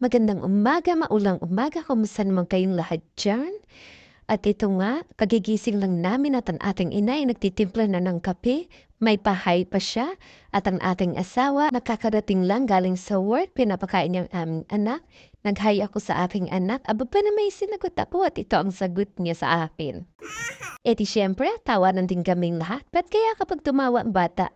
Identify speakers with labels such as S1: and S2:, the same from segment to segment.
S1: Magandang umaga, maulang umaga. Kumusta naman kayong lahat diyan? At ito nga, kagigising lang namin at ang ating ina ay nagtitimpla na ng kape. May pahay pa siya at ang ating asawa nakakarating lang galing sa work. Pinapakain niya ang aming anak. Nag-hi ako sa aking anak. Aba pa na may sinagot ako at ito ang sagot niya sa akin. Eh di siyempre, tawanan din kaming lahat. Ba't kaya kapag tumawa ang bata,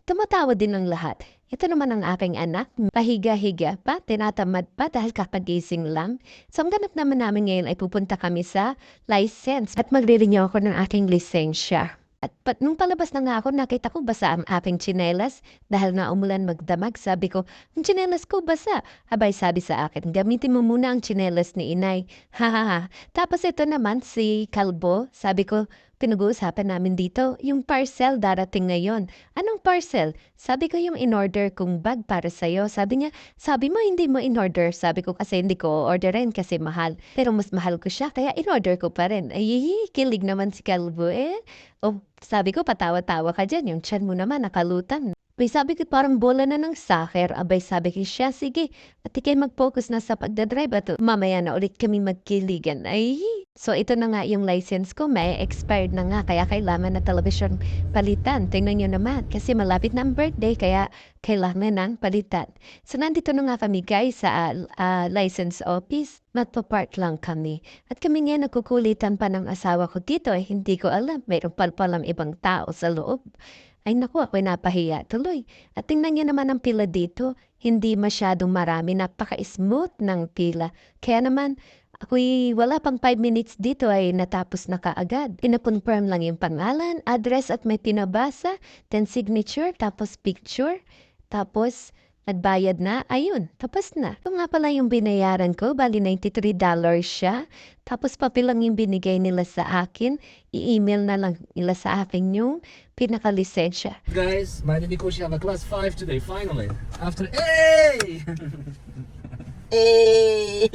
S1: tumatawa din ang lahat. Ito naman ang aking anak, pahiga-higa pa, tinatamad pa dahil kakagising lang. So ang ganap naman namin ngayon ay pupunta kami sa license at magre-renew ako ng aking lisensya. At nung palabas na nga ako, nakita ko basa ang aking tsinelas dahil na umulan magdamag. Sabi ko, ang tsinelas ko basa. Abay sabi sa akin, gamitin mo muna ang tsinelas ni inay. Ha ha ha. Tapos ito naman si Kalbo, sabi ko, pinag-uusapan namin dito, yung parcel darating ngayon. Anong parcel? Sabi ko yung in-order kong bag para sa'yo. Sabi niya, sabi mo hindi mo in-order. Sabi ko kasi hindi ko orderin kasi mahal. Pero mas mahal ko siya kaya in-order ko pa rin. Ay, kilig naman si Kalbo eh. Oh, sabi ko patawa-tawa ka dyan. Yung tiyan mo naman nakalutan. Abay, sabi ko parang bola na ng soccer. Abay, sabi ko siya, sige, at ikay mag-focus na sa pagdadrive at mamaya na ulit kami magkiligan. Ay, so ito na nga yung license ko, may expired na nga, kaya kailangan na talaga siyang palitan. Tingnan nyo naman, kasi malapit na ang birthday, kaya kailangan ng palitan. So nandito na nga kami guys sa license office. Magpa-park lang kami. At kami nga nagkukulitan pa ng asawa ko dito, hindi ko alam, mayroon palang ibang tao sa loob. Ay naku, ako'y napahiya tuloy. At tingnan niyo naman ang pila dito. Hindi masyadong marami, napaka-smooth ng pila. Kaya naman, ako'y wala pang 5 minutes dito ay natapos na kaagad. Pinakonfirm lang yung pangalan, address at may pinabasa, then signature, tapos picture, tapos nagbayad na, ayun, tapos na. Ito nga pala yung binayaran ko, bali $93 siya. Tapos papel lang yung binigay nila sa akin, i-email na lang nila sa akin yung pinakalisensya.
S2: Guys, my name is have a class 5 today, finally. After, hey! Hey!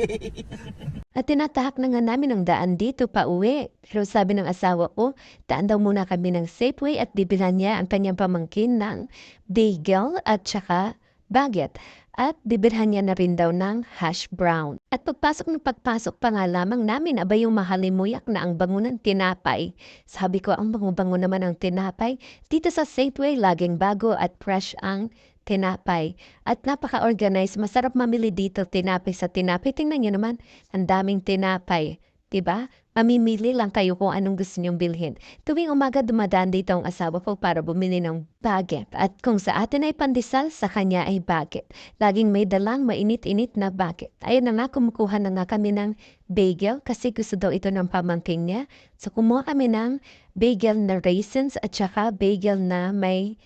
S1: At tinatahak na nga namin ang daan dito pa uwi. Pero sabi ng asawa ko, daan daw muna kami ng Safeway at bibilan niya ang kanyang pamangkin ng bagel at saka baguette. At bibilhan niya na rin daw ng hash brown. At pagpasok pa nga lamang namin, abay yung mahalimuyak na ang bango ng tinapay. Sabi ko, ang bango-bango naman ang tinapay. Dito sa Safeway, laging bago at fresh ang tinapay. At napaka-organized, masarap mamili dito tinapay sa tinapay. Tingnan niyo naman, ang daming tinapay. Diba? Mamimili lang kayo kung anong gusto niyong bilhin. Tuwing umaga dumadaan dito ang asawa ko para bumili ng baguette. At kung sa atin ay pandesal, sa kanya ay baguette. Laging may dalang mainit-init na baguette. Ayun na nga, kumukuha na nga kami ng bagel kasi gusto daw ito ng pamangking niya. So kumuha kami ng bagel na raisins at saka bagel na may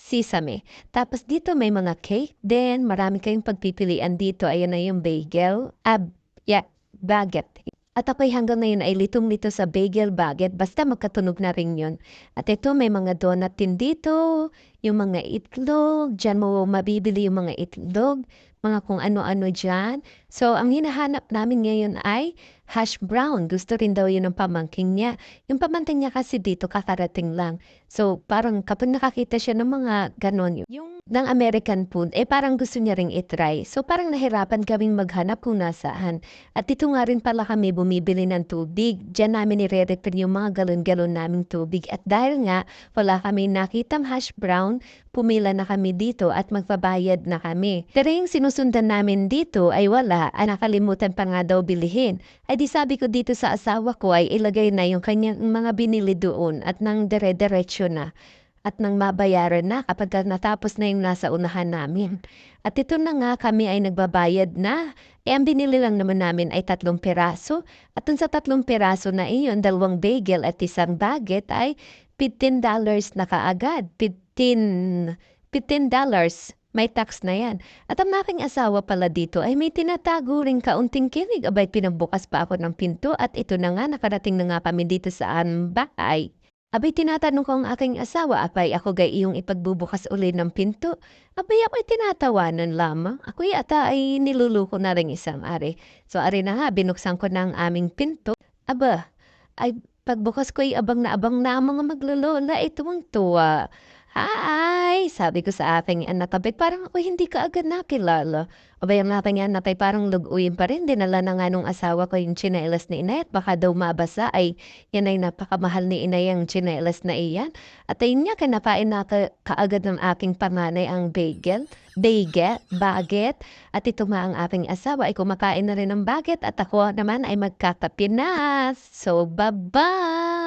S1: sesame. Tapos dito may mga cake. Then marami kayong pagpipilian dito. Ayan na yung bagel. Baguette. At ako'y hanggang ngayon ay litong-lito sa bagel baguette. Basta magkatunog na rin yun. At ito may mga donut din dito. Yung mga itlog. Diyan mo mabibili yung mga itlog. Mga kung ano-ano dyan. So ang hinahanap namin ngayon ay hash brown. Gusto rin daw yun ng pamangking niya. Yung pamangking niya kasi dito kakarating lang. So parang kapag nakakita siya ng mga ganon, yung ng American food, parang gusto niya ring itry. So parang nahirapan kaming maghanap kung nasaan. At dito nga rin pala kami bumibili ng tubig. Diyan namin nire-refill yung mga galon-galon naming tubig. At dahil nga wala kami nakitang hash brown, pumila na kami dito at magbabayad na kami. Pero yung sinusundan namin dito ay wala. Nakalimutan pa nga daw bilihin. Ay di sabi ko dito sa asawa ko ay ilagay na yung kanyang mga binili doon at nang dire-diretso na. At nang mabayaran na kapag natapos na yung nasa unahan namin. At ito na nga kami ay nagbabayad na. Ang binili lang naman namin ay 3 piraso. At dun sa 3 piraso na iyon, 2 bagel at isang baguette ay $15 na kaagad. $15. May tax na yan. At ang aking asawa pala dito ay may tinatago ring kaunting kilig. Abay, pinagbukas pa ako ng pinto at ito na nga, nakarating na nga kami dito sa bahay. Abay, tinatanong ko ang aking asawa, abay ako gay iyong ipagbubukas uli ng pinto. Abay, ako'y tinatawanan lamang. Ako'y ata ay niluluko na rin isang ari. So, ari na nga, binuksan ko ng aming pinto. Aba, ay pagbukas ko ay abang na ang mga maglolola. Ito ang tuwa. Hi! Sabi ko sa aking anak kabit, parang, "Uy, hindi ka agad nakilala." Abay ang aking anak ay parang luguyin pa rin, dinala na nga nung asawa ko yung tsinelas ni inay at baka daw mabasa ay yan ay napakamahal ni inay ang tsinelas na iyan. At ayun nga, kinapain na kaagad ng aking panganay ang baget, at ito nga ang aking asawa ay kumakain na rin ng baget at ako naman ay magkakape na. So, bye-bye!